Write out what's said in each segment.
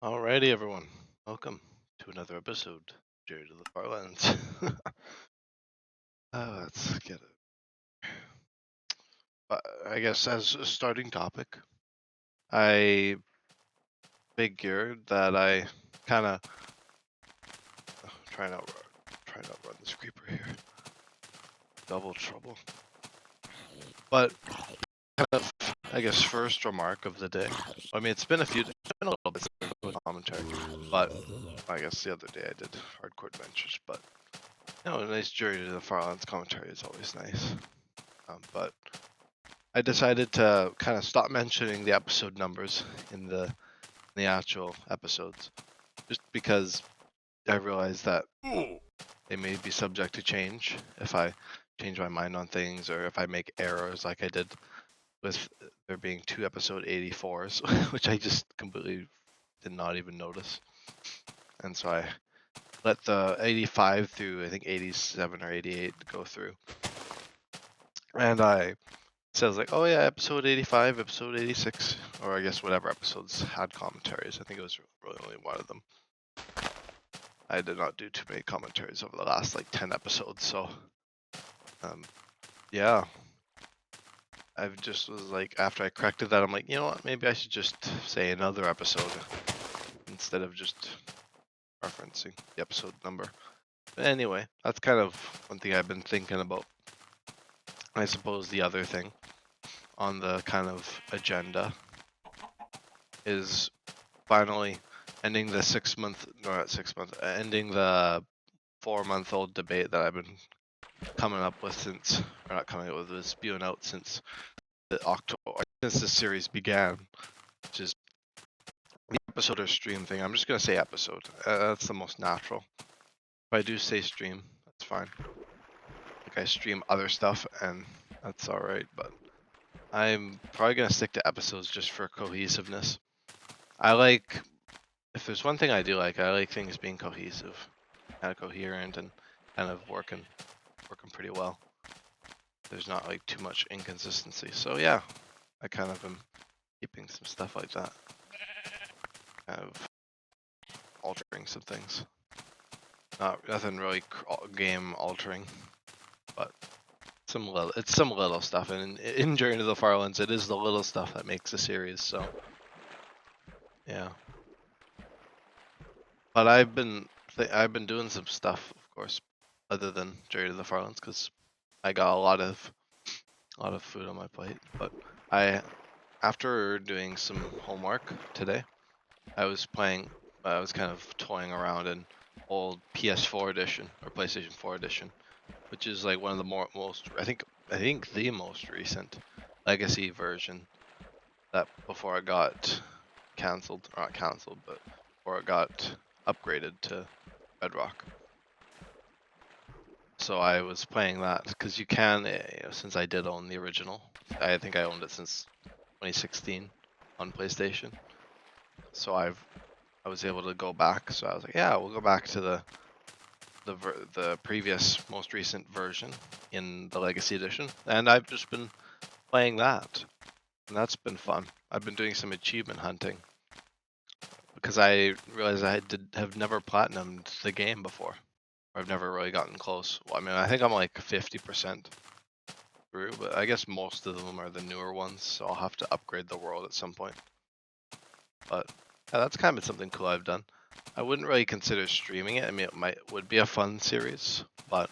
Alrighty, everyone. Welcome to another episode of Journey to the Farlands. Let's get it. I guess as a starting topic, I figured that I kind of try not run this creeper here. Double trouble. But kind of, I guess, first remark of the day. I mean, it's been a little bit since I did commentary, but I guess the other day I did hardcore adventures. But a nice Journey to the Farlands commentary is always nice. But I decided to kind of stop mentioning the episode numbers in the actual episodes, just because I realized that they may be subject to change if I change my mind on things or if I make errors like I did with there being two episode 84s, which I just completely did not even notice. And so I let the 85 through, I think 87 or 88 go through. And I says like, oh yeah, episode 85, episode 86, or I guess whatever episodes had commentaries. I think it was really only one of them. I did not do too many commentaries over the last like 10 episodes, so yeah. I just was like, after I corrected that, I'm like, you know what, maybe I should just say another episode instead of just referencing the episode number. But anyway, that's kind of one thing I've been thinking about. I suppose the other thing on the kind of agenda is finally ending the ending the 4-month-old debate that I've been coming up with since, or not coming up with, was spewing out since since the series began, which is the episode or stream thing. I'm just gonna say episode. That's the most natural. If I do say stream, that's fine. Like I stream other stuff, and that's all right. But I'm probably gonna stick to episodes just for cohesiveness. If there's one thing I do like, I like things being cohesive, kind of coherent, and kind of working pretty well. There's not like too much inconsistency. So yeah, I kind of am keeping some stuff like that. Kind of altering some things. Nothing really game altering, but it's some little stuff. And in Journey to the Farlands, it is the little stuff that makes the series. So yeah. But I've been doing some stuff, of course, other than Journey to the Farlands, because I got a lot of food on my plate. But after doing some homework today, I was kind of toying around in old PS4 edition or PlayStation 4 edition, which is like one of the I think the most recent legacy version that before it got canceled, or not canceled, but before it got upgraded to Bedrock. So I was playing that because you can, since I did own the original, I think I owned it since 2016 on PlayStation. So I was able to go back. So I was like, yeah, we'll go back to the previous, most recent version in the Legacy Edition, and I've just been playing that, and that's been fun. I've been doing some achievement hunting because I realized I have never platinumed the game before. I've never really gotten close. Well, I mean, I think I'm like 50% through, but I guess most of them are the newer ones, so I'll have to upgrade the world at some point. But yeah, that's kind of something cool I've done. I wouldn't really consider streaming it. I mean, would be a fun series, but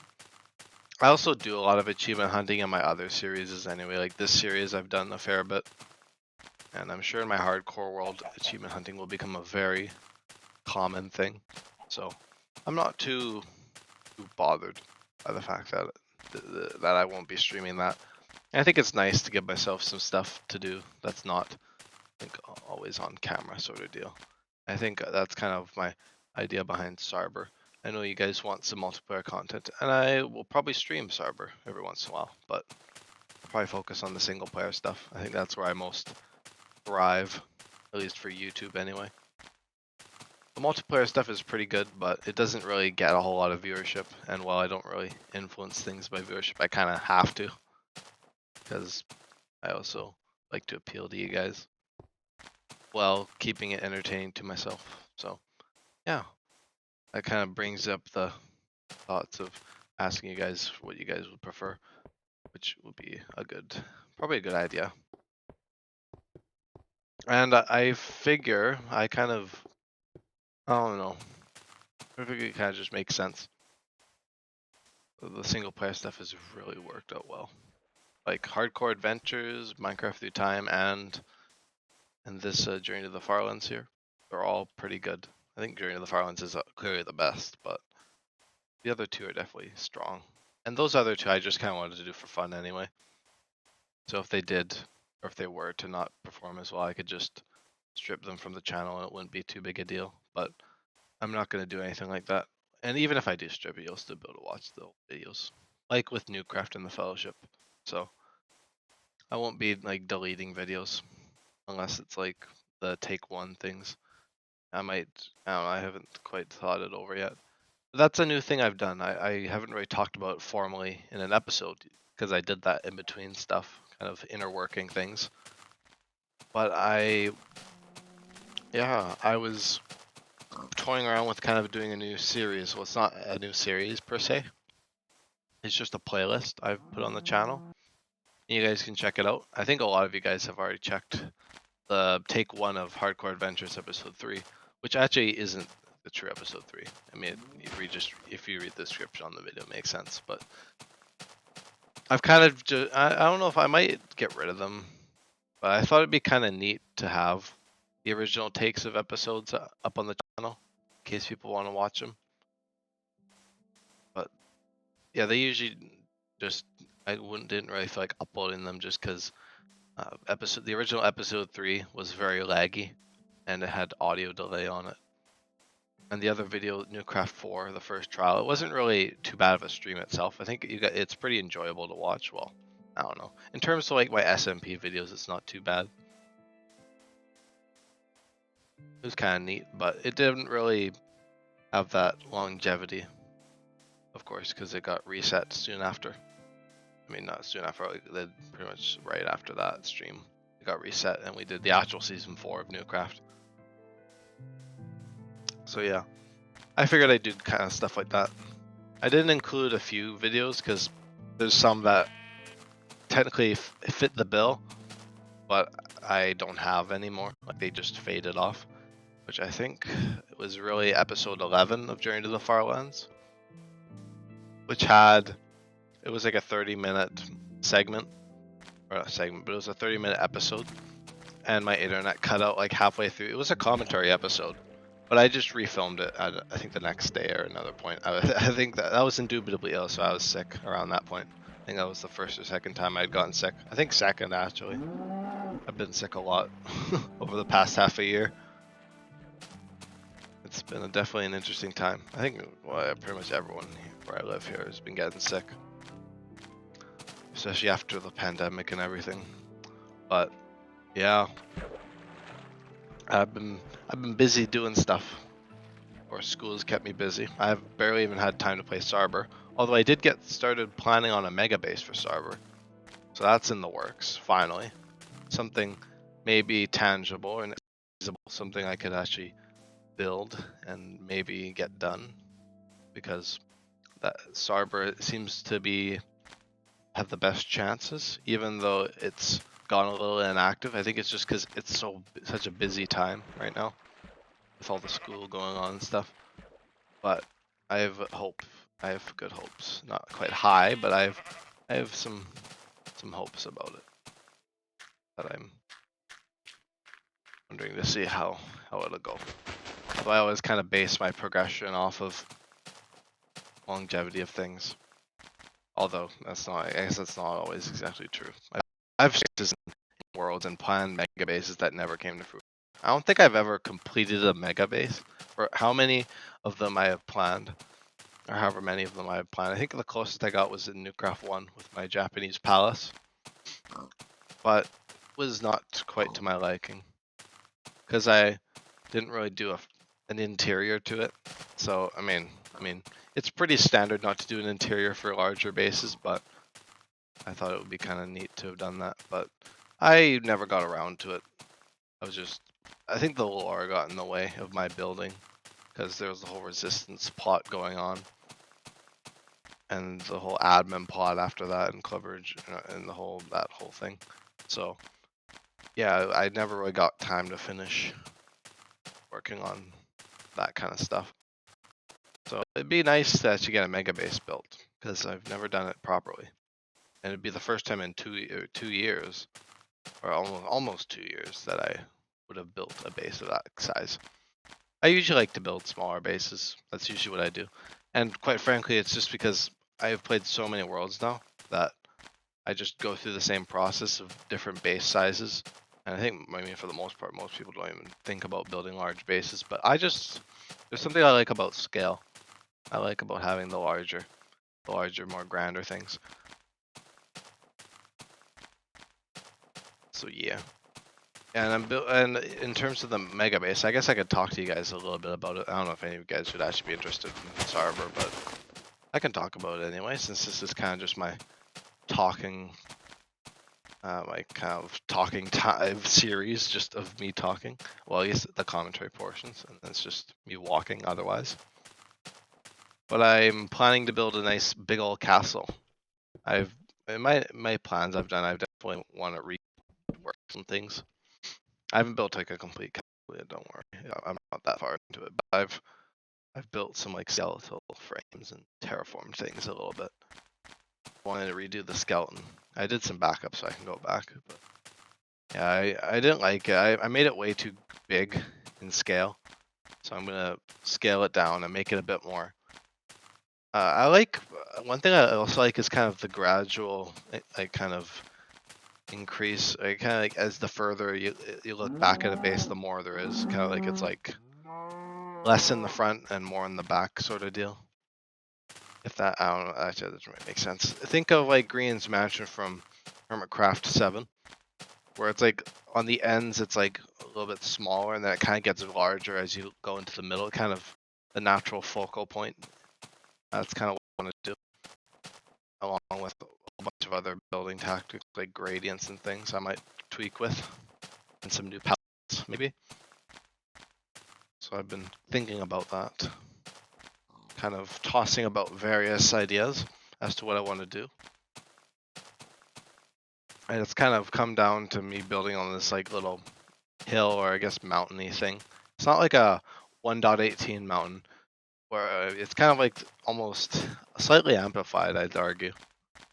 I also do a lot of achievement hunting in my other series anyway. Like this series, I've done a fair bit, and I'm sure in my hardcore world, achievement hunting will become a very common thing. So I'm not too bothered by the fact that I won't be streaming that. And I think it's nice to give myself some stuff to do that's not, I think, always on camera sort of deal. I think that's kind of my idea behind Sarber. I know you guys want some multiplayer content, and I will probably stream Sarber every once in a while, but I'll probably focus on the single player stuff. I think that's where I most thrive, at least for YouTube anyway. The multiplayer stuff is pretty good, but it doesn't really get a whole lot of viewership, and while I don't really influence things by viewership, I kind of have to, because I also like to appeal to you guys. while keeping it entertaining to myself. So yeah, that kind of brings up the thoughts of asking you guys what you guys would prefer, which would be probably a good idea. And I figure I don't know, I figure it kind of just makes sense. The single player stuff has really worked out well. Like Hardcore Adventures, Minecraft Through Time, and this Journey to the Farlands here, they're all pretty good. I think Journey to the Farlands is clearly the best, but the other two are definitely strong. And those other two I just kind of wanted to do for fun anyway. So if they did, or if they were to not perform as well, I could just strip them from the channel and it wouldn't be too big a deal. But I'm not going to do anything like that. And even if I do strip it, you'll still be able to watch the videos, like with Newcraft and the Fellowship. So I won't be like deleting videos unless it's like the take one things. I don't know, I haven't quite thought it over yet. But that's a new thing I've done. I haven't really talked about it formally in an episode because I did that in between stuff, kind of inner working things. But I was toying around with kind of doing a new series. Well, it's not a new series per se. It's just a playlist I've put on the channel. You guys can check it out. I think a lot of you guys have already checked the take one of Hardcore Adventures episode 3, which actually isn't the true episode 3. I mean, if you read the description on the video, it makes sense. But I've kind of I don't know if I might get rid of them, but I thought it'd be kind of neat to have the original takes of episodes up on the channel in case people want to watch them. But yeah, they usually didn't really feel like uploading them just because the original episode 3 was very laggy and it had audio delay on it. And the other video, Newcraft 4, the first trial, it wasn't really too bad of a stream itself. I think it's pretty enjoyable to watch. Well, I don't know. In terms of like my SMP videos, it's not too bad. It was kind of neat, but it didn't really have that longevity, of course, because it got reset soon after. I mean, not soon after, like, pretty much right after that stream. It got reset and we did the actual season 4 of Newcraft. So yeah, I figured I'd do kind of stuff like that. I didn't include a few videos because there's some that technically fit the bill, but I don't have anymore. Like they just faded off, which I think it was really episode 11 of Journey to the Farlands, which it was like a 30-minute segment, but it was a 30-minute episode, and my internet cut out like halfway through. It was a commentary episode, but I just refilmed it. I think the next day or another point. I think that was indubitably ill, so I was sick around that point. I think that was the first or second time I'd gotten sick. I think second actually. I've been sick a lot over the past half a year. It's been definitely an interesting time. I think pretty much everyone where I live here has been getting sick, especially after the pandemic and everything. But yeah, I've been busy doing stuff. Or school's kept me busy. I've barely even had time to play Sarber. Although I did get started planning on a mega base for Sarber. So that's in the works, finally. Something maybe tangible and feasible, something I could actually build and maybe get done. Because that Sarber seems to have the best chances, even though it's gone a little inactive. I think it's just because it's such a busy time right now with all the school going on and stuff. But I have hope. I have good hopes. Not quite high, but I have some hopes about it. That I'm wondering to see how it'll go. So I always kind of base my progression off of longevity of things. Although I guess that's not always exactly true. I've in worlds and planned mega bases that never came to fruition. I don't think I've ever completed a mega base, or how many of them I have planned, or however many of them I have planned. I think the closest I got was in Newcraft 1 with my Japanese palace, but was not quite to my liking because I didn't really do an interior to it. So I mean, it's pretty standard not to do an interior for larger bases, but I thought it would be kind of neat to have done that. But I never got around to it. I was just I think the lore got in the way of my building because there was the whole resistance plot going on, and the whole admin plot after that, and coverage, and that whole thing. So yeah, I never really got time to finish working on that kind of stuff. So it'd be nice to actually get a mega base built because I've never done it properly, and it'd be the first time in 2 years, or almost 2 years, that I would have built a base of that size. I usually like to build smaller bases. That's usually what I do, and quite frankly, it's just because I've played so many worlds now that I just go through the same process of different base sizes. And I think, I mean, for the most part, most people don't even think about building large bases. But there's something I like about scale. I like about having the larger, more grander things. So yeah. And in terms of the mega base, I guess I could talk to you guys a little bit about it. I don't know if any of you guys would actually be interested in Sarver, but I can talk about it anyway, since this is kind of just my talking time series, just of me talking. Well, I guess the commentary portions, and it's just me walking otherwise. But I'm planning to build a nice big old castle. In my plans I definitely want to rework some things. I haven't built like a complete castle yet, don't worry. I'm not that far into it, but I've built some like skeletal frames and terraformed things a little bit. Wanted to redo the skeleton. I did some backup so I can go back, but yeah, I didn't like it. I made it way too big in scale, so I'm gonna scale it down and make it a bit more. I like one thing I also like is kind of the gradual, like kind of increase. Like kind of like as the further you look back at a base, the more there is. Kind of like it's like less in the front and more in the back sort of deal. If that, I don't know, actually that doesn't really make sense. Think of like Green's mansion from Hermitcraft 7. Where it's like on the ends it's like a little bit smaller, and then it kind of gets larger as you go into the middle, kind of the natural focal point. That's kind of what I want to do, along with a whole bunch of other building tactics like gradients and things I might tweak with, and some new palettes maybe. So I've been thinking about that, kind of tossing about various ideas as to what I want to do. And it's kind of come down to me building on this like little hill, or I guess mountainy thing. It's not like a 1.18 mountain, where it's kind of like almost slightly amplified, I'd argue,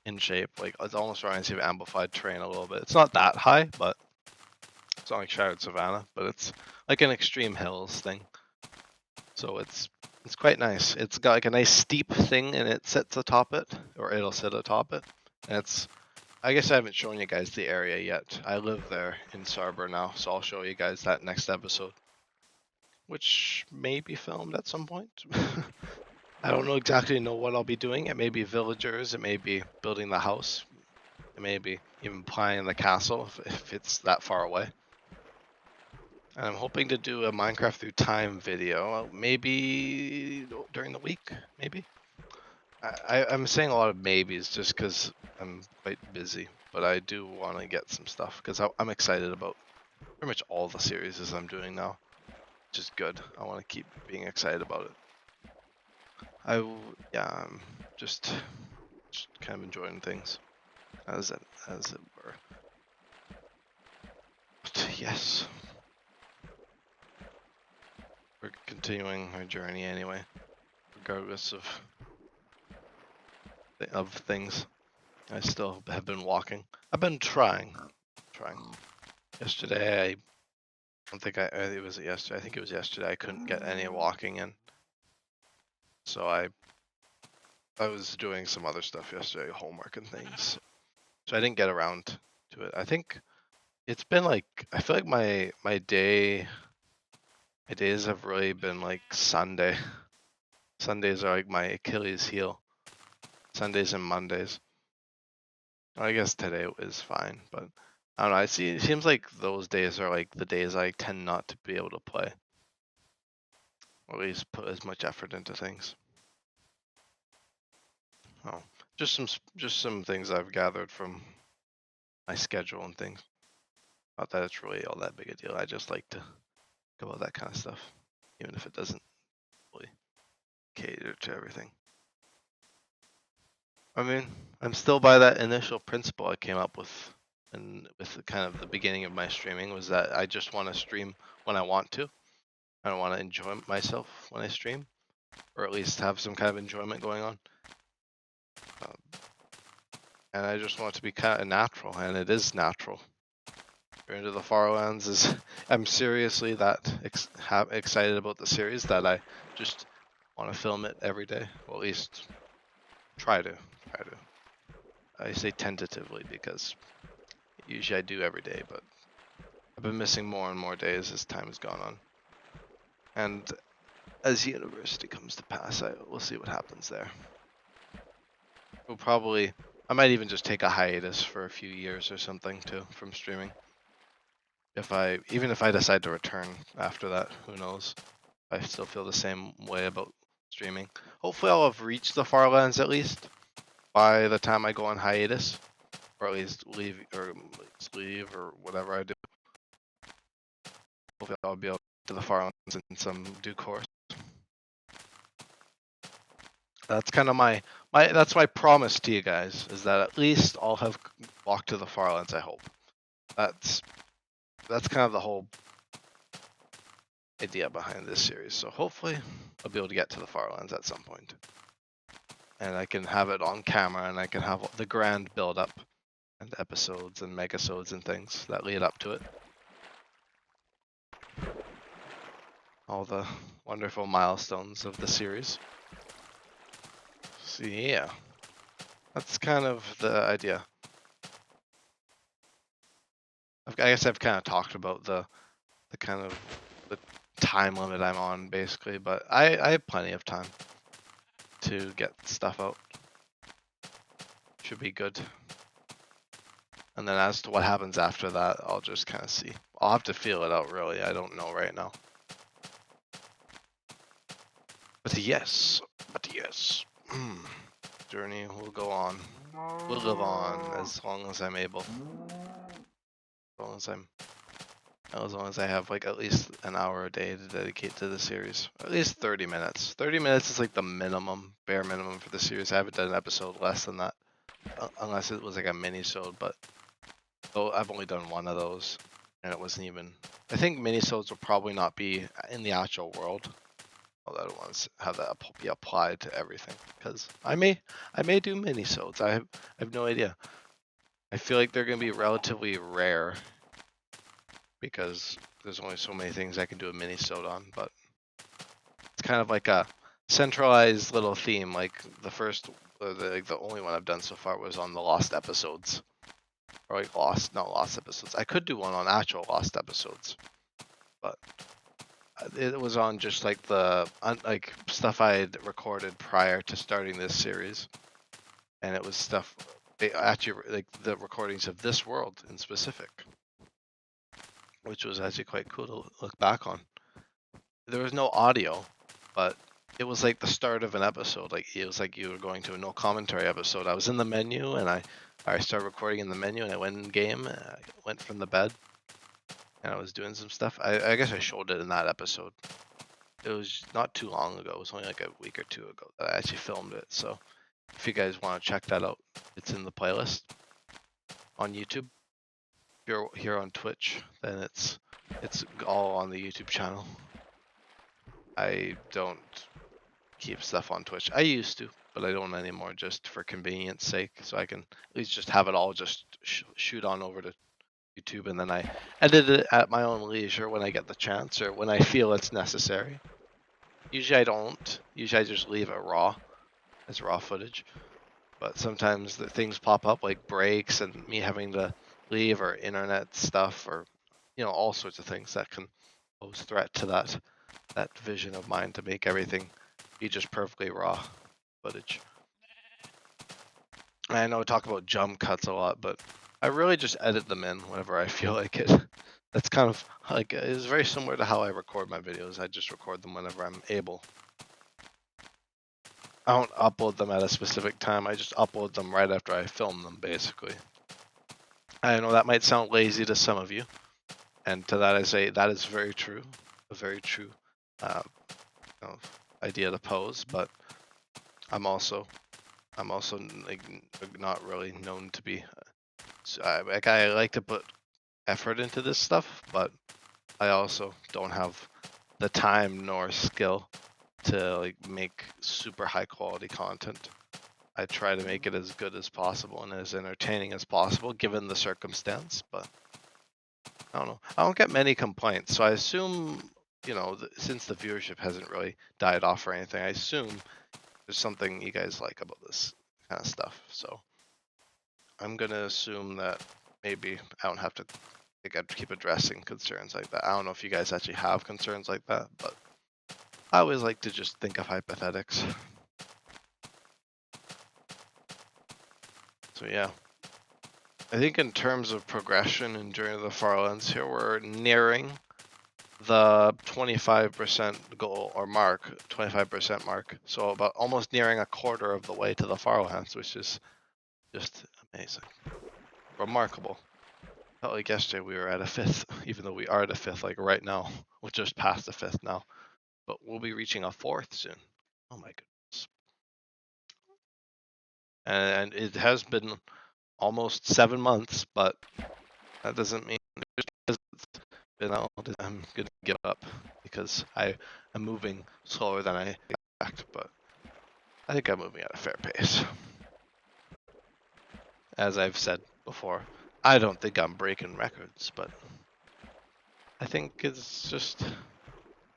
in shape. Like it almost reminds me of amplified terrain a little bit. It's not that high, but it's not like Shattered Savannah, but it's like an extreme hills thing. So it's quite nice. It's got like a nice steep thing, and it sits atop it, or it'll sit atop it. And I guess I haven't shown you guys the area yet. I live there in Sarber now, so I'll show you guys that next episode, which may be filmed at some point. I don't exactly know what I'll be doing. It may be villagers, it may be building the house, it may be even planning the castle if it's that far away. And I'm hoping to do a Minecraft Through Time video, maybe during the week, maybe. I'm saying a lot of maybes just because I'm quite busy, but I do want to get some stuff because I'm excited about pretty much all the series I'm doing now, which is good. I want to keep being excited about it. I'm just kind of enjoying things as it were. But yes, we're continuing our journey anyway, regardless of things. I still have been walking. I've been trying. Yesterday, I don't think it was yesterday. I think it was yesterday. I couldn't get any walking in, so I was doing some other stuff yesterday, homework and things. So I didn't get around to it. I think it's been like, I feel like my days have really been like Sunday. Sundays are like my Achilles heel. Sundays and Mondays. I guess today is fine, but I don't know. It seems like those days are like the days I tend not to be able to play, or at least put as much effort into things. Oh, just some things I've gathered from my schedule and things. Not that it's really all that big a deal. I just like to about that kind of stuff, even if it doesn't really cater to everything. I mean, I'm still by that initial principle I came up with, and with kind of the beginning of my streaming, was that I just want to stream when I want to. I don't want to enjoy myself when I stream, or at least have some kind of enjoyment going on. And I just want it to be kind of natural, and it is natural. Into the Farlands is, I'm seriously that excited about the series that I just want to film it every day. Well, at least try to. I say tentatively because usually I do every day, but I've been missing more and more days as time has gone on. And as university comes to pass, we'll see what happens there. I might even just take a hiatus for a few years or something too from streaming. Even if I decide to return after that, who knows? I still feel the same way about streaming. Hopefully I'll have reached the Farlands at least by the time I go on hiatus, or at least leave or whatever I do. Hopefully I'll be able to the Farlands in some due course. That's kind of that's my promise to you guys, is that at least I'll have walked to the Farlands, I hope. That's kind of the whole idea behind this series. So hopefully I'll be able to get to the Farlands at some point. And I can have it on camera, and I can have the grand build up and episodes and megasodes and things that lead up to it. All the wonderful milestones of the series. So yeah, that's kind of the idea. I guess I've kind of talked about the kind of the time limit I'm on basically, but I have plenty of time to get stuff out. Should be good. And then as to what happens after that, I'll just kind of see. I'll have to feel it out really. I don't know right now. But yes. Journey will go on. We'll live on as long as I'm able. As long as I have like at least an hour a day to dedicate to the series. At least 30 minutes. 30 minutes is like the minimum, bare minimum for the series. I haven't done an episode less than that. Unless it was like a mini-sode, but I've only done one of those. And it wasn't even... I think mini-sodes will probably not be in the actual world. Although I want to have that be applied to everything. Because I may do mini-sodes. I have no idea. I feel like they're going to be relatively rare. Because there's only so many things I can do a mini-sode on. But it's kind of like a centralized little theme. Like the only one I've done so far was on the lost episodes. Or like not lost episodes. I could do one on actual lost episodes, but it was on just like the stuff I had recorded prior to starting this series, and it was stuff actually like the recordings of this world in specific, which was actually quite cool to look back on. There was no audio, but it was like the start of an episode. Like it was like you were going to a no commentary episode. I was in the menu and I started recording in the menu and I went in game. I went from the bed and I was doing some stuff. I guess I showed it in that episode. It was not too long ago. It was only like a week or two ago that I actually filmed it. So if you guys want to check that out, it's in the playlist on YouTube. If you're here on Twitch, then it's all on the YouTube channel. I don't keep stuff on Twitch. I used to, but I don't anymore, just for convenience sake, so I can at least just have it all just shoot on over to YouTube, and then I edit it at my own leisure when I get the chance or when I feel it's necessary. Usually I don't. Usually I just leave it raw as raw footage, but sometimes the things pop up like breaks and me having to leave, or internet stuff, or all sorts of things that can pose threat to that vision of mine to make everything be just perfectly raw footage. I know I talk about jump cuts a lot, but I really just edit them in whenever I feel like it. That's kind of like, it's very similar to how I record my videos. I just record them whenever I'm able. I don't upload them at a specific time. I just upload them right after I film them, basically. I know that might sound lazy to some of you, and to that I say that is very true a very true idea to pose, but I'm also like not really known to be. I like to put effort into this stuff, but I also don't have the time nor skill to like make super high quality content. I try to make it as good as possible and as entertaining as possible given the circumstance, but I don't know. I don't get many complaints, so I assume, since the viewership hasn't really died off or anything, I assume there's something you guys like about this kind of stuff. So I'm gonna assume that maybe I don't have to. I got to keep addressing concerns like that. I don't know if you guys actually have concerns like that, but I always like to just think of hypothetics. So yeah, I think in terms of progression in Journey to the Farlands here, we're nearing the 25% goal or mark, 25% mark. So about almost nearing a quarter of the way to the Farlands, which is just amazing, remarkable. Felt like yesterday we were at a fifth, even though we are at a fifth, like right now. We're just past the fifth now, but we'll be reaching a fourth soon. Oh my goodness. And it has been almost 7 months, but that doesn't mean it's been out. I'm gonna give up because I am moving slower than I expect, but I think I'm moving at a fair pace. As I've said before, I don't think I'm breaking records, but I think it's just,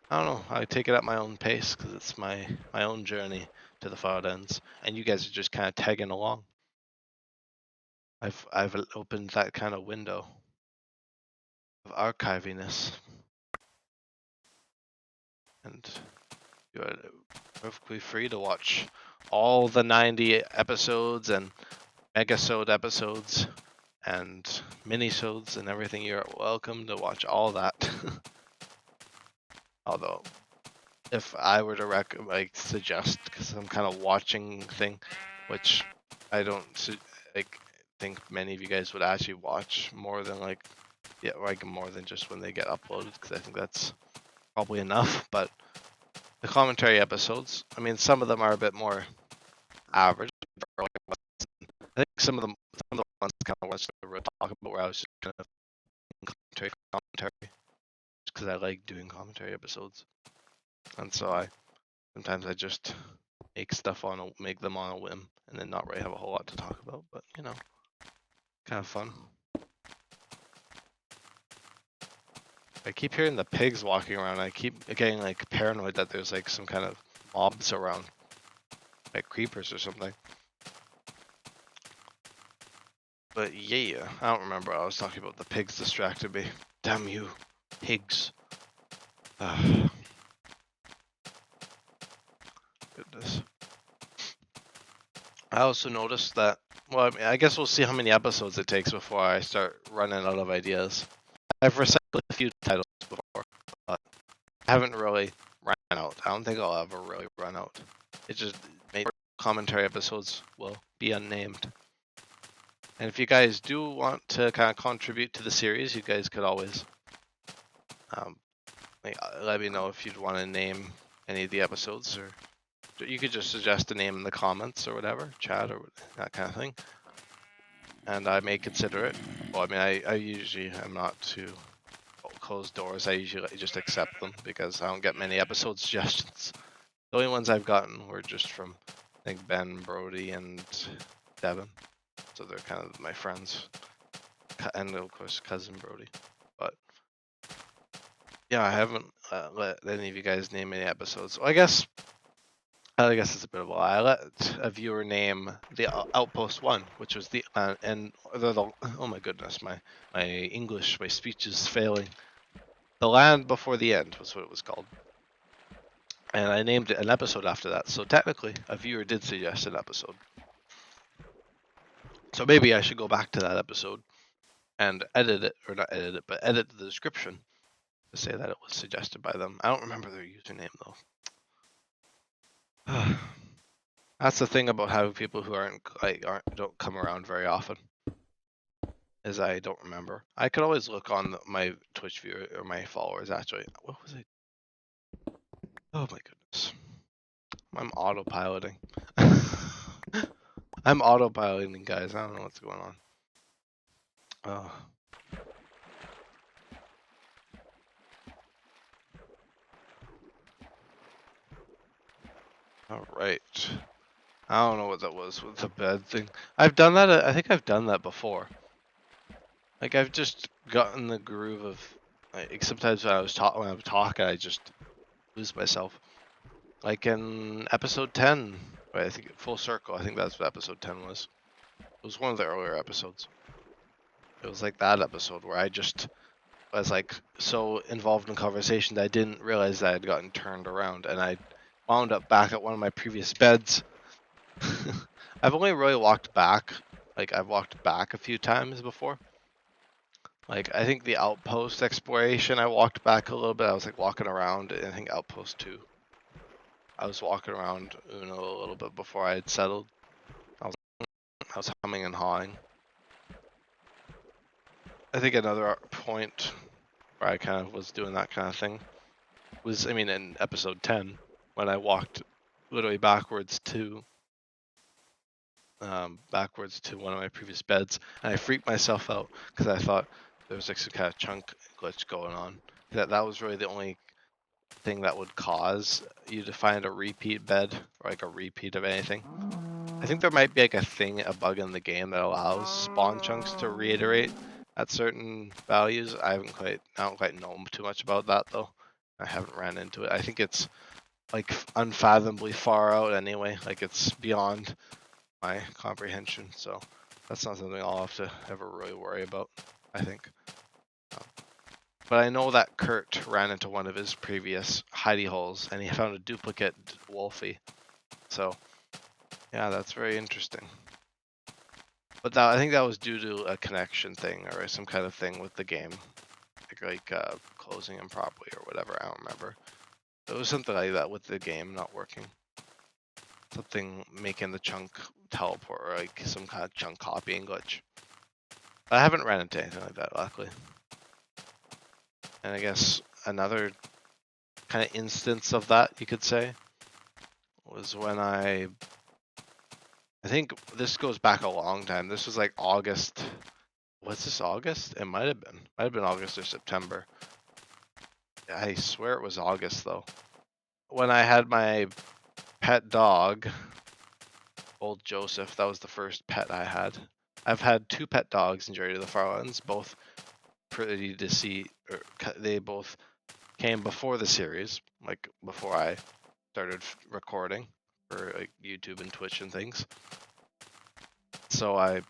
I don't know, I take it at my own pace because it's my own journey to the Farlands, and you guys are just kind of tagging along. I've opened that kind of window of archiviness, and you're perfectly free to watch all the 90 episodes and megasode episodes and minisodes and everything. You're welcome to watch all that. Although, if I were to suggest, because I'm kind of watching thing, which I don't think many of you guys would actually watch more than more than just when they get uploaded, because I think that's probably enough. But the commentary episodes, I mean, some of them are a bit more average. I think some of the ones kind of want to talk about where I was just kind of commentary, because I like doing commentary episodes, and so sometimes I just make them on a whim, and then not really have a whole lot to talk about, but kind of fun. I keep hearing the pigs walking around. I keep getting like paranoid that there's like some kind of mobs around, like creepers or something. But yeah, I don't remember what I was talking about. The pigs distracted me. Damn you, pigs. Goodness. I also noticed that, well, I mean, I guess we'll see how many episodes it takes before I start running out of ideas. I've recycled a few titles before, but I haven't really run out. I don't think I'll ever really run out. It just made commentary episodes will be unnamed. And if you guys do want to kind of contribute to the series, you guys could always let me know if you'd want to name any of the episodes, or you could just suggest a name in the comments or whatever, chat or that kind of thing, and I may consider it. Well, I mean, I usually am not too closed doors. I usually just accept them because I don't get many episode suggestions. The only ones I've gotten were just from, I think, Ben, Brody, and Devin. So they're kind of my friends, and of course cousin Brody. But yeah, I haven't let any of you guys name any episodes. Well, I guess it's a bit of a lie. I let a viewer name the Outpost 1, which was the oh my goodness, my English, my speech is failing. The Land Before the End was what it was called. And I named it an episode after that. So technically, a viewer did suggest an episode. So maybe I should go back to that episode and edit it, or not edit it, but edit the description to say that it was suggested by them. I don't remember their username though. That's the thing about having people who don't come around very often, is I don't remember. I could always look on my Twitch viewer or my followers actually. What was it? Oh my goodness. I'm autopiloting. I'm autopiloting, guys. I don't know what's going on. Oh. Alright. I don't know what that was with the bed thing. I've done that. I think I've done that before. Like I've just gotten the groove of. Like, sometimes when I'm talking, I just lose myself. Like in episode 10, right, I think full circle. I think that's what episode 10 was. It was one of the earlier episodes. It was like that episode where I just was like so involved in conversation that I didn't realize that I had gotten turned around, and I wound up back at one of my previous beds. I've only really walked back. Like I've walked back a few times before. Like I think the outpost exploration, I walked back a little bit. I was like walking around. And I think outpost 2. I was walking around Uno a little bit before I had settled. I was humming and hawing. I think another point where I kind of was doing that kind of thing was, I mean, in episode 10, when I walked literally backwards to one of my previous beds, and I freaked myself out because I thought there was like some kind of chunk glitch going on. That was really the only thing that would cause you to find a repeat bed or like a repeat of anything. I think there might be like a bug in the game that allows spawn chunks to reiterate at certain values. I don't quite know too much about that though. I haven't ran into it. I think it's like unfathomably far out anyway. Like it's beyond my comprehension. So that's not something I'll have to ever really worry about, I think. But I know that Kurt ran into one of his previous hidey holes and he found a duplicate Wolfie. So yeah, that's very interesting. But I think that was due to a connection thing or some kind of thing with the game, like closing improperly or whatever. I don't remember. It was something like that with the game not working. Something making the chunk teleport or like some kind of chunk copying glitch. I haven't ran into anything like that, luckily. And I guess another kind of instance of that, you could say, was when I think this goes back a long time. This was like August. Was this August? It might have been. Might have been August or September. I swear it was August though. When I had my pet dog, old Joseph, that was the first pet I had. I've had 2 pet dogs in Journey to the Farlands, both pretty deceased. They both came before the series, like before I started recording for like YouTube and Twitch and things. So I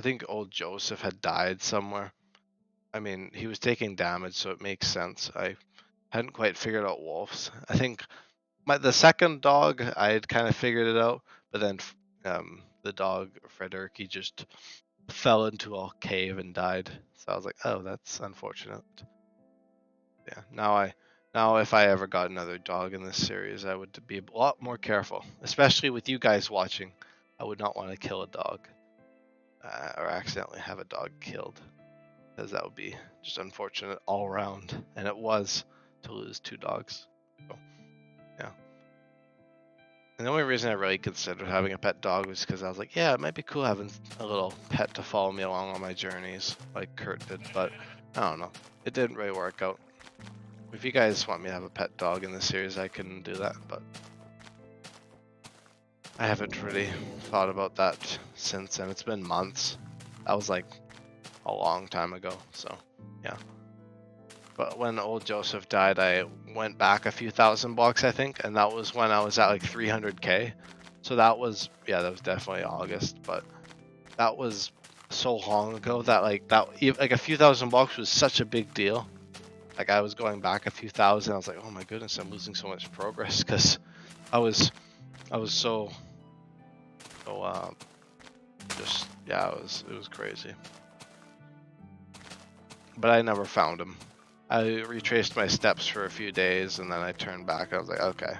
think old Joseph had died somewhere. I mean, he was taking damage, so it makes sense. I hadn't quite figured out wolves. I think the second dog, I had kind of figured it out, but then the dog Frederick, he just fell into a cave and died. So I was like, oh, that's unfortunate. Yeah, now if I ever got another dog in this series, I would be a lot more careful, especially with you guys watching. I would not want to kill a dog or accidentally have a dog killed, because that would be just unfortunate all around, and it was to lose 2 dogs. So, yeah. And the only reason I really considered having a pet dog was because I was like, yeah, it might be cool having a little pet to follow me along on my journeys, like Kurt did, but I don't know. It didn't really work out. If you guys want me to have a pet dog in this series, I can do that, but I haven't really thought about that since, and it's been months. That was like a long time ago, so yeah. But when old Joseph died, I went back a few thousand blocks, I think, and that was when I was at like 300k. So that was definitely August, but that was so long ago that like a few thousand blocks was such a big deal. Like I was going back a few thousand, I was like, oh my goodness, I'm losing so much progress because I was so just yeah, it was crazy. But I never found him. I retraced my steps for a few days and then I turned back. I was like, okay,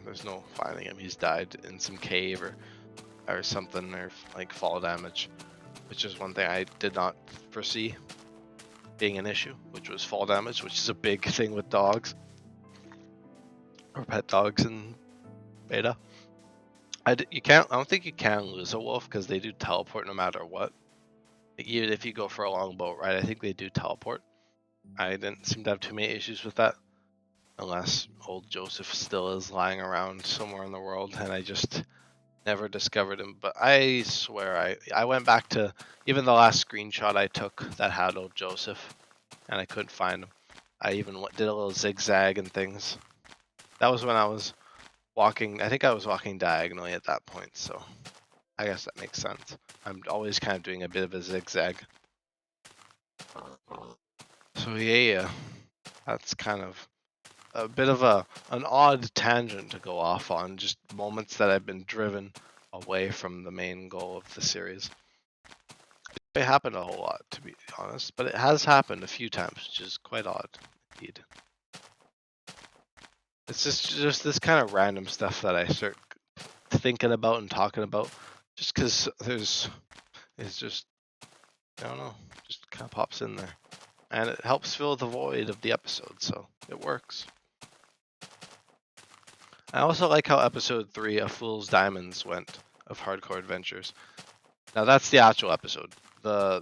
there's no finding him. He's died in some cave or something, or like fall damage, which is one thing I did not foresee. being an issue, which was fall damage, which is a big thing with dogs or pet dogs in beta. I don't think you can lose a wolf because they do teleport no matter what. Even if you go for a long boat ride, I think they do teleport. I didn't seem to have too many issues with that, unless old Joseph still is lying around somewhere in the world and I just never discovered him. But I swear I went back to even the last screenshot I took that had old Joseph and I couldn't find him. I even did a little zigzag and things. That was when I was walking. I think I was walking diagonally at that point, so I guess that makes sense. I'm always kind of doing a bit of a zigzag. So yeah, that's kind of a bit of an odd tangent to go off on, just moments that I've been driven away from the main goal of the series. It happened a whole lot, to be honest, but it has happened a few times, which is quite odd indeed. It's just this kind of random stuff that I start thinking about and talking about, just because it's just, I don't know, just kind of pops in there. And it helps fill the void of the episode, so it works. I also like how episode 3 of Fool's Diamonds went, of Hardcore Adventures. Now that's the actual episode. The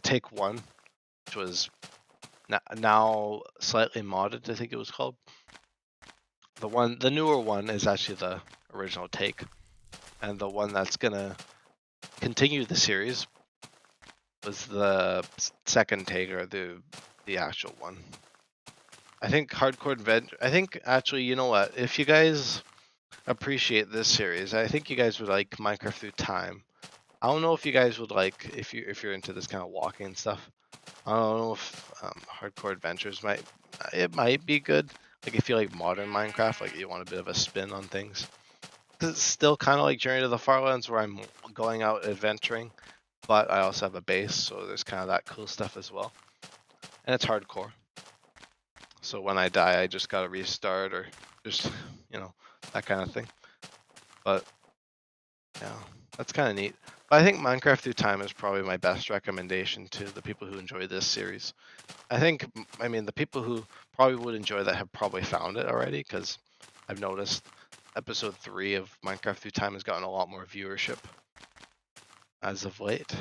take 1, which was now slightly modded, I think it was called. The newer one is actually the original take, and the one that's gonna continue the series was the second take, or the actual one. I think Hardcore Adventure. I think actually, you know what? If you guys appreciate this series, I think you guys would like Minecraft Through Time. I don't know if you guys would like if you're into this kind of walking stuff. I don't know if Hardcore Adventures might be good. Like if you like modern Minecraft, like you want a bit of a spin on things. Cause it's still kind of like Journey to the Farlands, where I'm going out adventuring, but I also have a base, so there's kind of that cool stuff as well. And it's hardcore. So when I die, I just gotta restart, or just, that kind of thing. But yeah, that's kind of neat. But I think Minecraft Through Time is probably my best recommendation to the people who enjoy this series. I mean, the people who probably would enjoy that have probably found it already, because I've noticed episode 3 of Minecraft Through Time has gotten a lot more viewership as of late.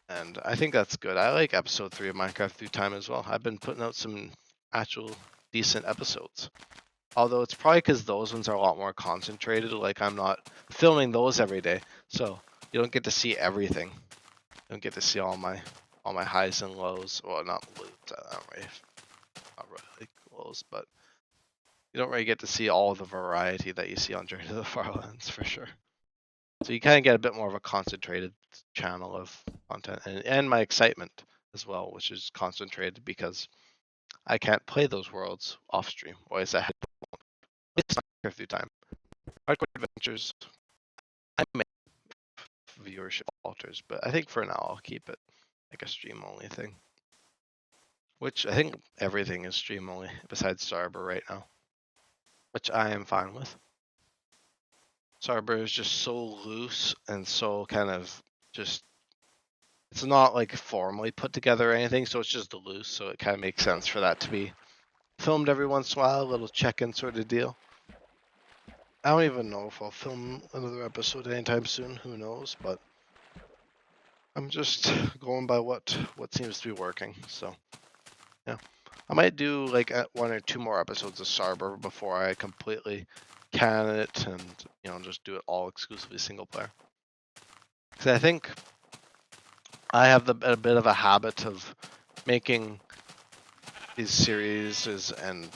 And I think that's good. I like episode 3 of Minecraft Through Time as well. I've been putting out some actual decent episodes. Although it's probably because those ones are a lot more concentrated. Like I'm not filming those every day, so you don't get to see everything. You don't get to see all my highs and lows. Well, not really lows, but you don't really get to see all the variety that you see on Journey to the Farlands for sure. So you kind of get a bit more of a concentrated channel of content, and my excitement as well, which is concentrated because I can't play those worlds off stream. Always I had Minecraft Through Time. Hardcore Adventures, I may have viewership alters, but I think for now I'll keep it like a stream only thing. Which I think everything is stream only besides Starber right now, which I am fine with. Starber is just so loose and so kind of just, it's not like formally put together or anything, so it's just loose, so it kind of makes sense for that to be filmed every once in a while, a little check-in sort of deal. I don't even know if I'll film another episode anytime soon, who knows, but I'm just going by what seems to be working, so yeah. I might do like 1 or 2 more episodes of Starber before I completely can it and just do it all exclusively single player. Because I think I have a bit of a habit of making these series and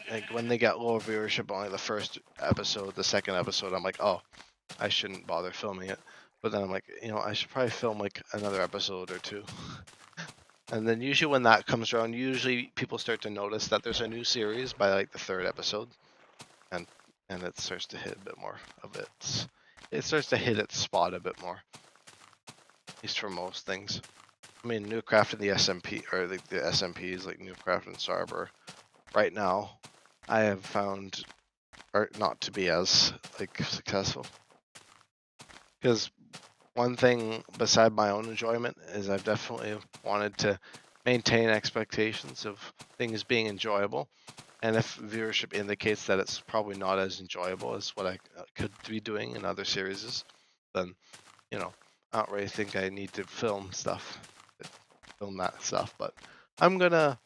like when they get low viewership, only the first episode, the second episode, I'm like, oh, I shouldn't bother filming it. But then I'm like, I should probably film like another episode or 2. And then usually when that comes around, usually people start to notice that there's a new series by like the 3rd episode, and it starts to hit a bit more of it starts to hit its spot a bit more, at least for most things. I mean, Newcraft and the SMP, or the SMPs like Newcraft and Starber, right now, I have found are not to be as like successful, because one thing beside my own enjoyment is I've definitely wanted to maintain expectations of things being enjoyable. And if viewership indicates that it's probably not as enjoyable as what I could be doing in other series, then, you know, I don't really think I need to film that stuff. But I'm gonna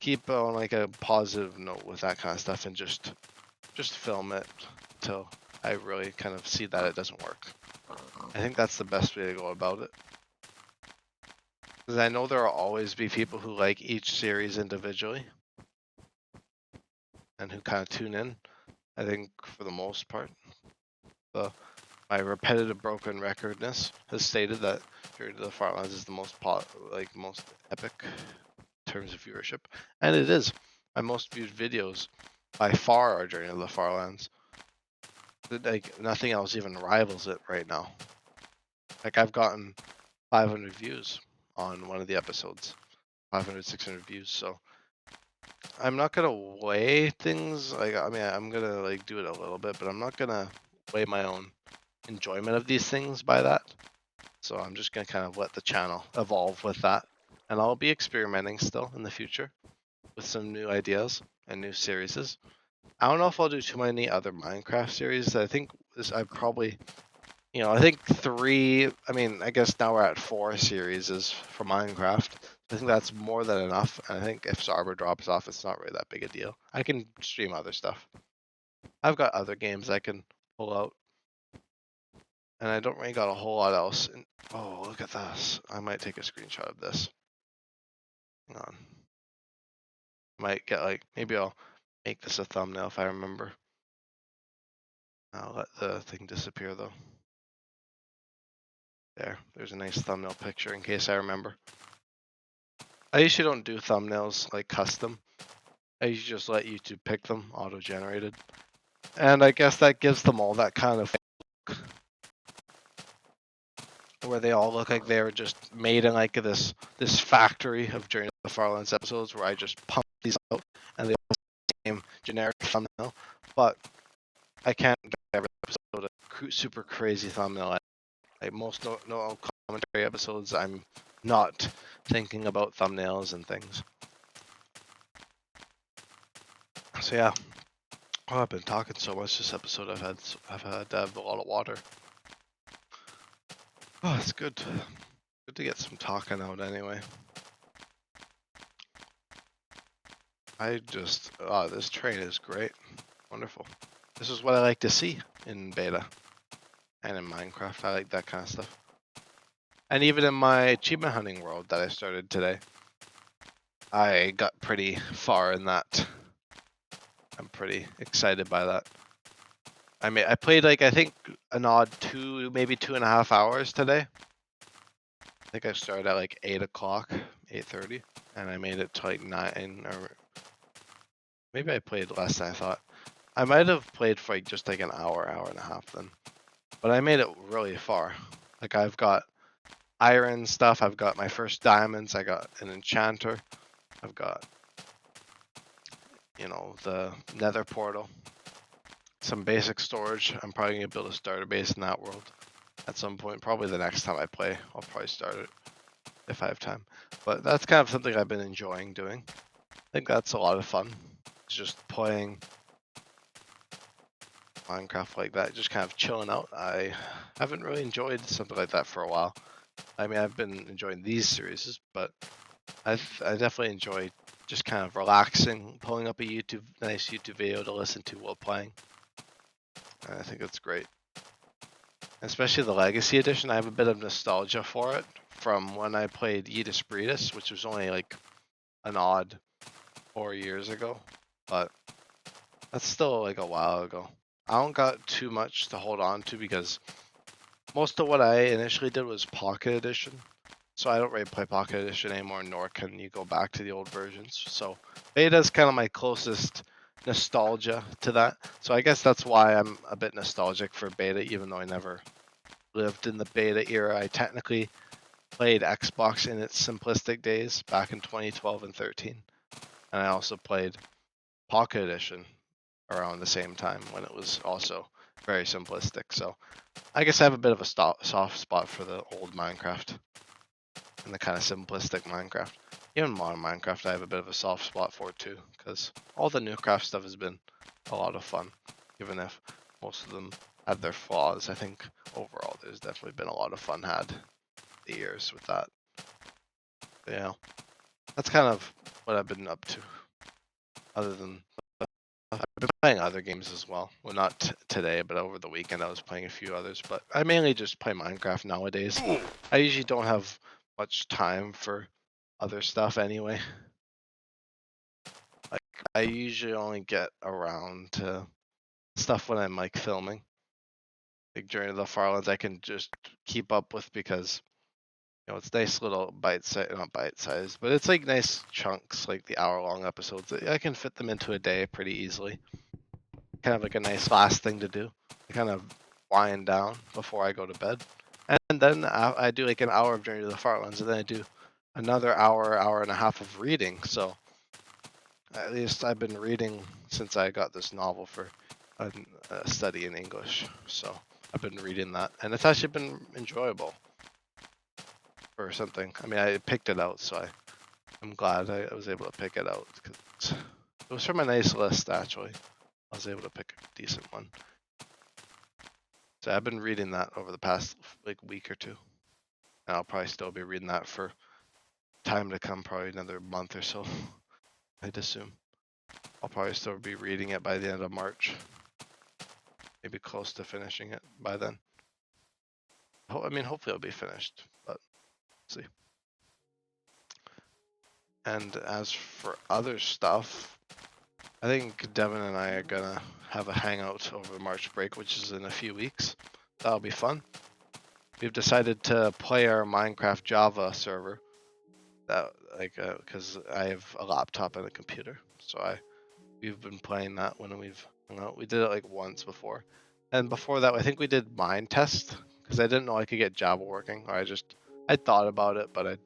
keep on like a positive note with that kind of stuff and just film it till I really kind of see that it doesn't work. I think that's the best way to go about it. Because I know there will always be people who like each series individually and who kind of tune in. I think for the most part, my repetitive broken recordness has stated that Journey to the Farlands is the most most epic in terms of viewership, and it is. My most viewed videos by far are Journey to the Farlands. Like nothing else even rivals it right now. Like I've gotten 500 views on one of the episodes, 500, 600 views. So I'm not gonna weigh things. Like I mean, I'm gonna like do it a little bit, but I'm not gonna weigh my own enjoyment of these things by that. So I'm just gonna kind of let the channel evolve with that, and I'll be experimenting still in the future with some new ideas and new series. I don't know if I'll do too many other Minecraft series. I think I probably, I think 3. I mean, I guess now we're at 4 series for Minecraft. I think that's more than enough. And I think if Arbor drops off, it's not really that big a deal. I can stream other stuff. I've got other games I can pull out. And I don't really got a whole lot else. Oh, look at this. I might take a screenshot of this. Hang on. Might get maybe I'll make this a thumbnail if I remember. I'll let the thing disappear though. There's a nice thumbnail picture in case I remember. I usually don't do thumbnails like custom. I usually just let YouTube pick them, auto-generated. And I guess that gives them all that kind of look where they all look like they were just made in like this factory of Journey to the Farlands episodes where I just pump these out and they all same generic thumbnail. But I can't get every episode a super crazy thumbnail. Like most no commentary episodes, I'm not thinking about thumbnails and things. So yeah. Oh, I've been talking so much this episode. I've had to have a lot of water. Oh, it's good. Good to get some talking out anyway. This train is great. Wonderful. This is what I like to see in beta and in Minecraft. I like that kind of stuff. And even in my achievement hunting world that I started today, I got pretty far in that. I'm pretty excited by that. I played I think an odd 2, maybe 2.5 hours today. I think I started at 8 o'clock, 8:30, and I made it to 9, or maybe I played less than I thought. I might have played for just an hour and a half then, but I made it really far. I've got iron stuff, I've got my first diamonds, I got an enchanter, I've got, the nether portal, some basic storage. I'm probably gonna build a starter base in that world at some point. Probably the next time I play, I'll probably start it if I have time. But that's kind of something I've been enjoying doing. I think that's a lot of fun. It's just playing Minecraft like that, just kind of chilling out. I haven't really enjoyed something like that for a while. I mean, I've been enjoying these series, but I definitely enjoy just kind of relaxing, pulling up a nice YouTube video to listen to while playing. And I think it's great. Especially the Legacy Edition, I have a bit of nostalgia for it from when I played Yeetus Breedus, which was only an odd 4 years ago, but that's still a while ago. I don't got too much to hold on to because most of what I initially did was Pocket Edition. So I don't really play Pocket Edition anymore, nor can you go back to the old versions. So Beta is kind of my closest nostalgia to that. So I guess that's why I'm a bit nostalgic for Beta, even though I never lived in the Beta era. I technically played Xbox in its simplistic days back in 2012 and 13. And I also played Pocket Edition around the same time when it was also very simplistic. So I guess I have a bit of a soft spot for the old Minecraft and the kind of simplistic Minecraft. Even modern Minecraft, I have a bit of a soft spot for too, because all the new craft stuff has been a lot of fun, even if most of them have their flaws. I think overall there's definitely been a lot of fun had the years with that. But, yeah, that's kind of what I've been up to. Other than I've been playing other games as well. Well, not today, but over the weekend I was playing a few others. But I mainly just play Minecraft nowadays. I usually don't have much time for other stuff anyway. Like I usually only get around to stuff when I'm like filming. Like during the Farlands, I can just keep up with because it's nice little not bite size, but it's like nice chunks, like the hour-long episodes. I can fit them into a day pretty easily. Kind of like a nice last thing to do. I kind of wind down before I go to bed, and then I do like an hour of Journey to the Farlands, and then I do another hour and a half of reading. So at least I've been reading since I got this novel for a study in English. So I've been reading that, and it's actually been enjoyable for something. I mean, I picked it out, so I'm glad I was able to pick it out because it was from a nice list actually. I was able to pick a decent one. So I've been reading that over the past like week or two. And I'll probably still be reading that for time to come, probably another month or so. I'd assume. I'll probably still be reading it by the end of March. Maybe close to finishing it by then. I mean, hopefully it'll be finished, but we'll see. And as for other stuff, I think Devin and I are gonna have a hangout over March break, which is in a few weeks. That'll be fun. We've decided to play our Minecraft Java server. That because I have a laptop and a computer, so we've been playing that when we've hung out. We did it like once before, and before that I think we did Mind Test because I didn't know I could get Java working, or I thought about it, but I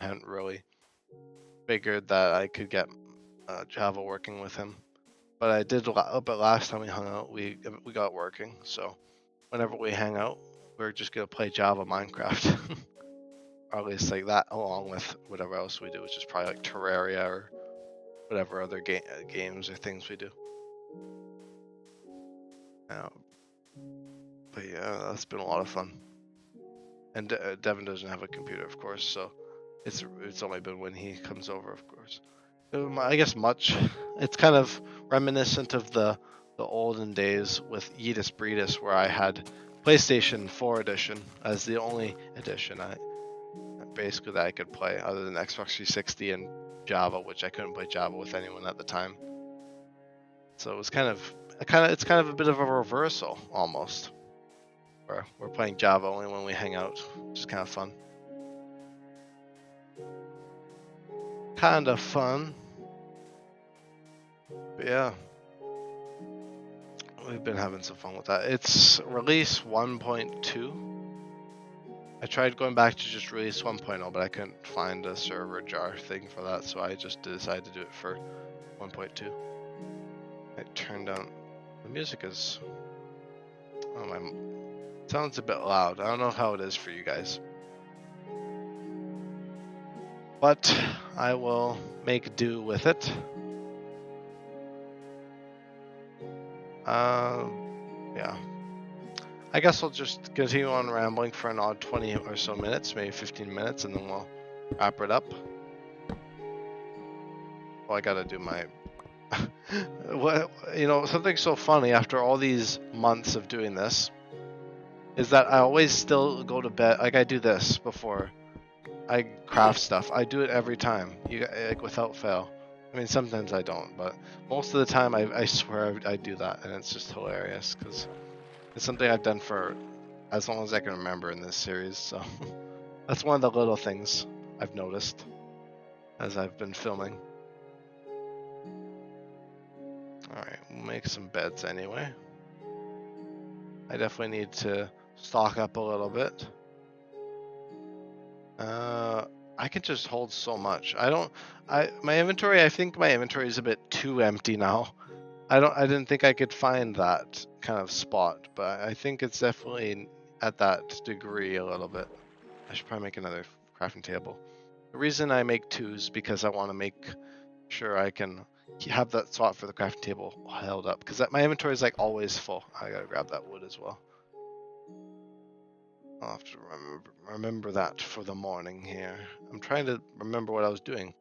hadn't really figured that I could get Java working with him. But I did, but last time we hung out, we got working. So whenever we hang out, we're just gonna play Java Minecraft, or at least like that, along with whatever else we do, which is probably like Terraria or whatever other games or things we do. But yeah, that's been a lot of fun. And Devin doesn't have a computer, of course, so it's only been when he comes over, of course. I guess much. It's kind of reminiscent of the olden days with Yeetus Breedus, where I had PlayStation 4 edition as the only edition basically that I could play, other than Xbox 360 and Java, which I couldn't play Java with anyone at the time. So it was it's kind of a bit of a reversal almost. Where we're playing Java only when we hang out, which is kind of fun. Kind of fun. But yeah. We've been having some fun with that. It's release 1.2. I tried going back to just release 1.0, but I couldn't find a server jar thing for that, so I just decided to do it for 1.2. I turned down the music is sounds a bit loud. I don't know how it is for you guys. But I will make do with it. Yeah. I guess I'll just continue on rambling for an odd 20 or so minutes, maybe 15 minutes, and then we'll wrap it up. Well, I gotta do my... something so funny after all these months of doing this is that I always still go to bed, like I do this before I craft stuff. I do it every time, like without fail. I mean, sometimes I don't, but most of the time I swear I do that, and it's just hilarious because it's something I've done for as long as I can remember in this series, so that's one of the little things I've noticed as I've been filming. Alright, we'll make some beds anyway. I definitely need to stock up a little bit. I can just hold so much. My inventory, I think my inventory is a bit too empty now. I didn't think I could find that kind of spot, but I think it's definitely at that degree a little bit. I should probably make another crafting table. The reason I make 2 is because I want to make sure I can have that spot for the crafting table held up, because my inventory is like always full. I gotta grab that wood as well. I'll have to remember that for the morning here. I'm trying to remember what I was doing.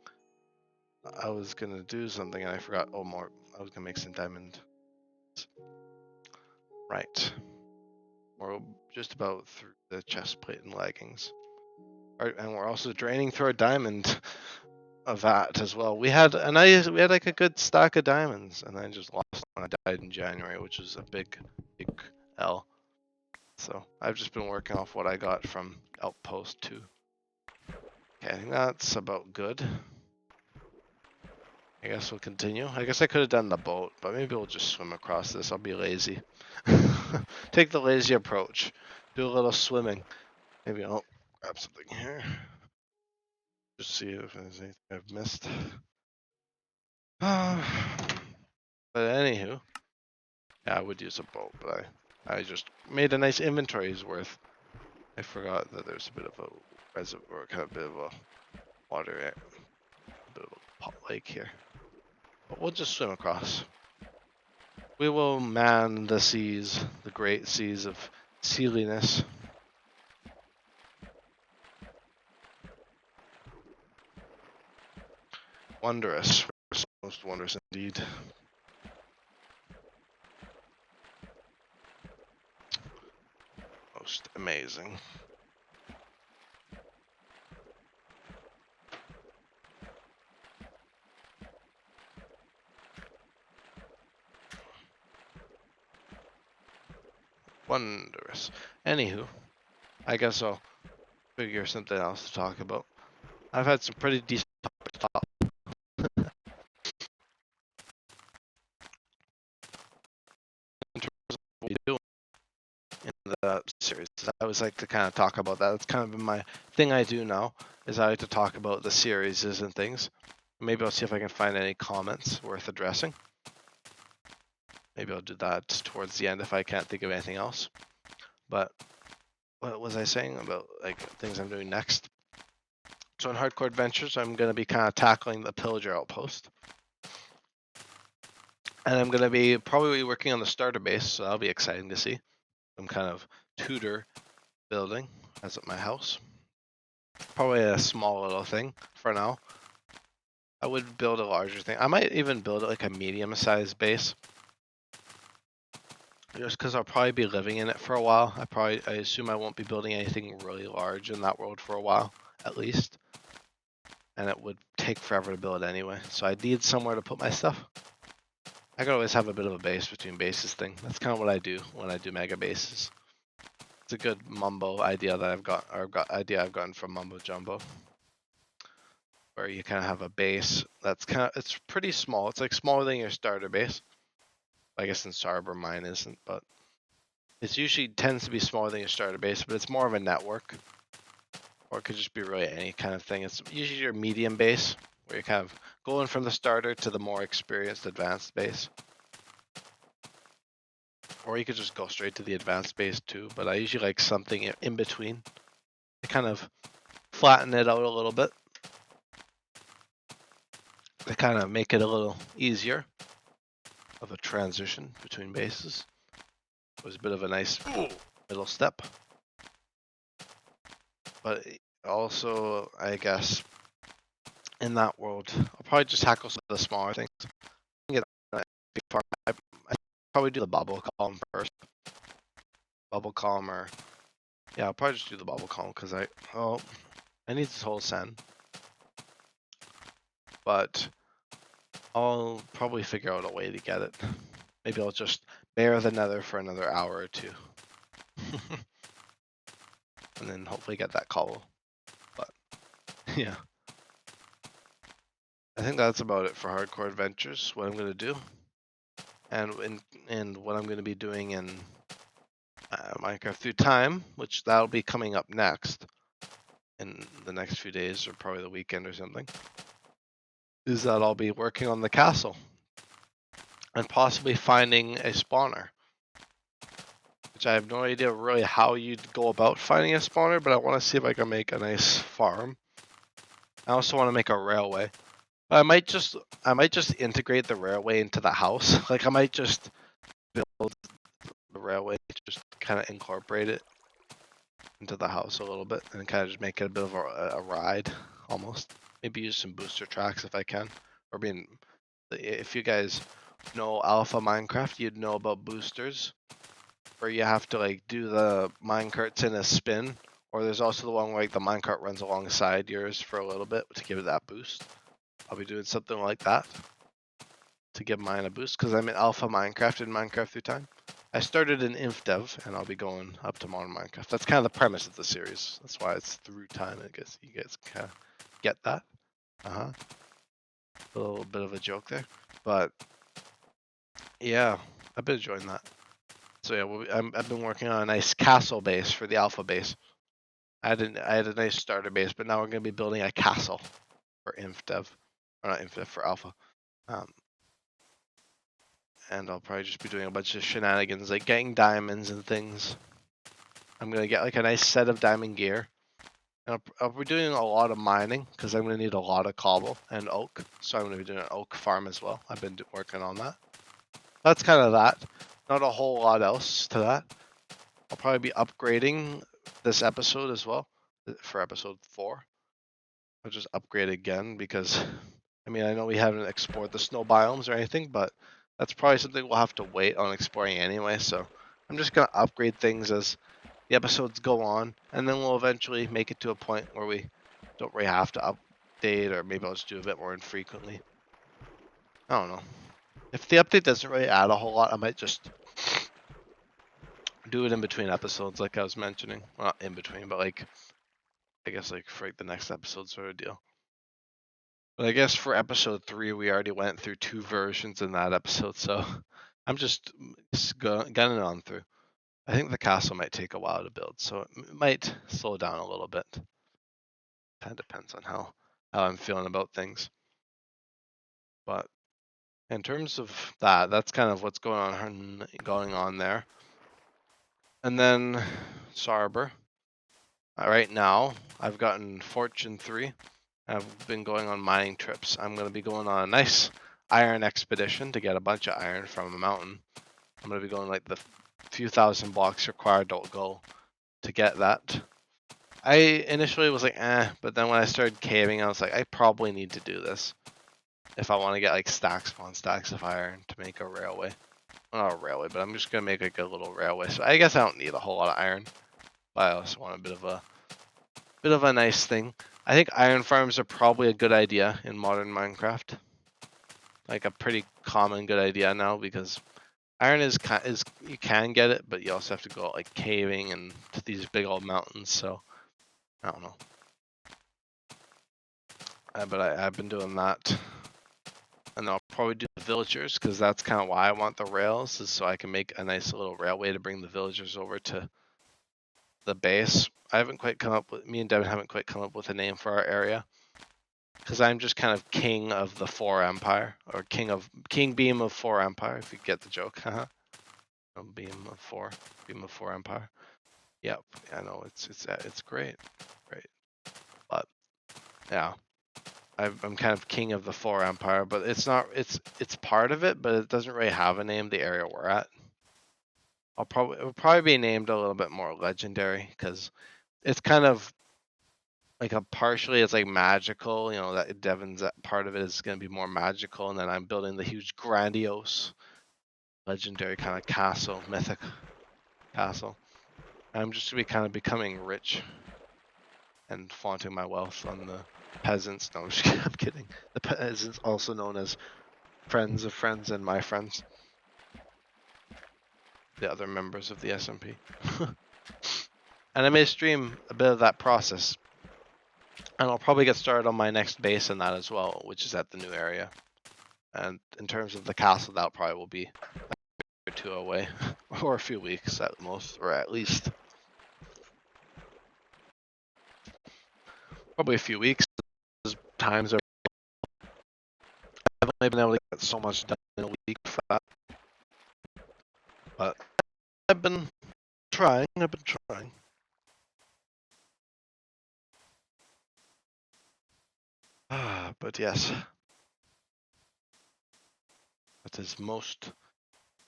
I was gonna do something and I forgot. Oh, more. I was gonna make some diamond. Right. We're just about through the chest plate and leggings. Right, and we're also draining through our diamond vat as well. We had like a good stack of diamonds, and I just lost when I died in January, which was a big L. So I've just been working off what I got from Outpost 2. Okay, I think that's about good. I guess we'll continue. I guess I could have done the boat, but maybe we'll just swim across this. I'll be lazy. Take the lazy approach. Do a little swimming. Maybe I'll grab something here. Just see if there's anything I've missed. But anywho, yeah, I would use a boat, but I just made a nice inventory's worth. I forgot that there's a bit of a reservoir, kind of a bit of a water, a bit of a pot lake here. But we'll just swim across. We will man the seas, the great seas of sealiness. Wondrous, most wondrous indeed. Most amazing. Wondrous. Anywho, I guess I'll figure something else to talk about. I've had some pretty decent topics. In terms of what we do in the series, I always like to kind of talk about that. It's kind of been my thing I do now, is I like to talk about the series and things. Maybe I'll see if I can find any comments worth addressing. Maybe I'll do that towards the end if I can't think of anything else. But what was I saying about like things I'm doing next? So in Hardcore Adventures, I'm going to be kind of tackling the Pillager Outpost. And I'm going to be probably working on the starter base, so that'll be exciting to see. Some kind of Tudor building as at my house. Probably a small little thing for now. I would build a larger thing. I might even build like a medium-sized base. Just because I'll probably be living in it for a while. I assume I won't be building anything really large in that world for a while, at least. And it would take forever to build anyway. So I need somewhere to put my stuff. I could always have a bit of a base between bases thing. That's kind of what I do when I do mega bases. It's a good mumbo idea that I've gotten from Mumbo Jumbo. Where you kind of have a base that's it's pretty small. It's like smaller than your starter base. I guess in Starboard mine isn't, but it usually tends to be smaller than your starter base, but it's more of a network. Or it could just be really any kind of thing. It's usually your medium base, where you're kind of going from the starter to the more experienced advanced base. Or you could just go straight to the advanced base too, but I usually like something in between. To kind of flatten it out a little bit. To kind of make it a little easier of a transition between bases. It was a bit of a nice middle step. But also, I guess, in that world, I'll probably just tackle some of the smaller things. I probably do the bubble column first. Bubble column, or yeah, I'll probably just do the bubble column because I need this whole sand. But I'll probably figure out a way to get it. Maybe I'll just bear the nether for another hour or two. And then hopefully get that cobble. But yeah. I think that's about it for Hardcore Adventures, what I'm going to do. And what I'm going to be doing in Minecraft Through Time, which that'll be coming up next in the next few days, or probably the weekend or something, is that I'll be working on the castle and possibly finding a spawner. which I have no idea really how you'd go about finding a spawner, but I want to see if I can make a nice farm. I also want to make a railway. I might just integrate the railway into the house. Like I might just build the railway, just kind of incorporate it into the house a little bit, and kind of just make it a bit of a ride, almost. Maybe use some booster tracks if I can. Or being, if you guys know Alpha Minecraft, you'd know about boosters, where you have to like do the minecarts in a spin. Or there's also the one where like the minecart runs alongside yours for a little bit to give it that boost. I'll be doing something like that to give mine a boost because I'm in Alpha Minecraft in Minecraft through time. I started in Inf Dev and I'll be going up to Modern Minecraft. That's kind of the premise of the series. That's why it's through time. I guess you guys kind of get that. A little bit of a joke there, but yeah, I've been enjoying that. So yeah, I've been working on a nice castle base for the Alpha base. I had a nice starter base, but now we're going to be building a castle for Inf Dev, or not Inf Dev, for Alpha. And I'll probably just be doing a bunch of shenanigans, like getting diamonds and things. I'm going to get like a nice set of diamond gear. And I'll be doing a lot of mining, because I'm going to need a lot of cobble and oak. So I'm going to be doing an oak farm as well. I've been working on that. That's kind of that. Not a whole lot else to that. I'll probably be upgrading this episode as well, for episode 4. I'll just upgrade again, because I mean, I know we haven't explored the snow biomes or anything, but that's probably something we'll have to wait on exploring anyway. So I'm just going to upgrade things as the episodes go on, and then we'll eventually make it to a point where we don't really have to update, or maybe I'll just do a bit more infrequently. I don't know. If the update doesn't really add a whole lot, I might just do it in between episodes, like I was mentioning. Well, not in between, but like, I guess like for like the next episode sort of deal. But I guess for episode 3, we already went through 2 versions in that episode, so I'm just gunning on through. I think the castle might take a while to build, so it might slow down a little bit. Kind of depends on how I'm feeling about things. But in terms of that, that's kind of what's going on there. And then Sarber. Right now, I've gotten Fortune 3. I've been going on mining trips. I'm going to be going on a nice iron expedition to get a bunch of iron from a mountain. I'm going to be going like the few thousand blocks required to go to get that. I initially was like, but then when I started caving, I was like, I probably need to do this if I want to get like stacks upon stacks of iron to make a railway. Well, not a railway, but I'm just going to make like a little railway. So I guess I don't need a whole lot of iron, but I also want a bit of a nice thing. I think iron farms are probably a good idea in modern Minecraft. Like a pretty common good idea now, because iron is you can get it, but you also have to go like caving and to these big old mountains. So I don't know. But I've been doing that, and I'll probably do the villagers, because that's kind of why I want the rails, is so I can make a nice little railway to bring the villagers over to the base. Me and Devin haven't quite come up with a name for our area, because I'm just kind of king of the 4 Empire, or king beam of 4 Empire, if you get the joke. Beam of 4 Empire. Yep, I know it's great, but yeah, I'm kind of king of the 4 Empire, but it's not. It's part of it, but it doesn't really have a name. The area we're at, it will probably be named a little bit more legendary, because it's kind of like partially it's like magical. You know, that Devon's part of it is going to be more magical, and then I'm building the huge grandiose, legendary kind of castle, mythic castle. I'm just going to be kind of becoming rich and flaunting my wealth on the peasants. No, I'm kidding. The peasants, also known as friends of friends and my friends, the other members of the SMP. And I may stream a bit of that process, and I'll probably get started on my next base in that as well, which is at the new area. And in terms of the castle, that probably will be a week or 2 away, or a few weeks at most, or at least probably a few weeks. Times are I've only been able to get so much done in a week for that, but I've been trying. I've been trying. But yes, that is most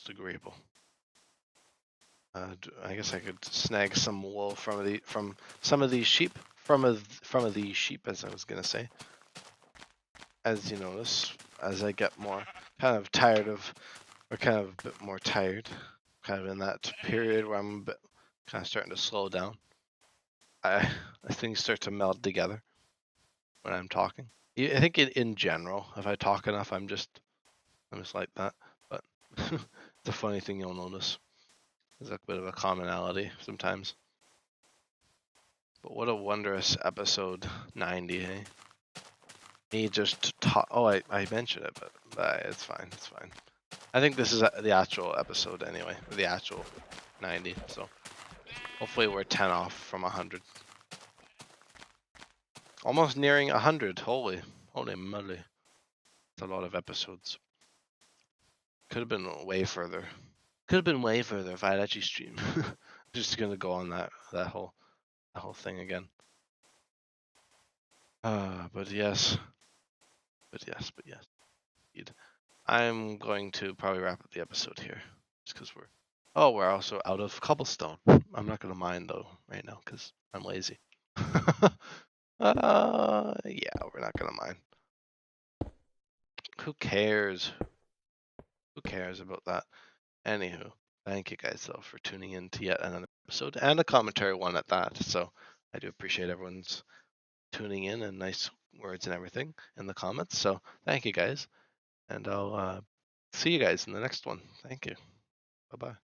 agreeable. I guess I could snag some wool from some of these sheep, from these sheep, as I was gonna say. As you notice, as I get more kind of tired of, or kind of a bit more tired, kind of in that period where I'm a bit kind of starting to slow down. I things start to meld together when I'm talking. I think in general, if I talk enough, I'm just like that. But it's a funny thing you'll notice. There's a bit of a commonality sometimes. But what a wondrous episode 90, hey? Me just talk. Oh, I mentioned it, but it's fine. It's fine. I think this is the actual episode anyway, the actual 90. So hopefully we're 10 off from 100. Almost nearing 100. Holy moly! It's a lot of episodes. Could have been way further. Could have been way further if I had actually streamed. Just gonna go on that whole thing again. But yes. Indeed. I'm going to probably wrap up the episode here, just because we're also out of cobblestone. I'm not gonna mine though right now because I'm lazy. Yeah, we're not gonna mine. Who cares? Who cares about that? Anywho, thank you guys though for tuning in to yet another episode and a commentary one at that. So I do appreciate everyone's tuning in and nice words and everything in the comments. So thank you guys, and I'll see you guys in the next one. Thank you. Bye bye.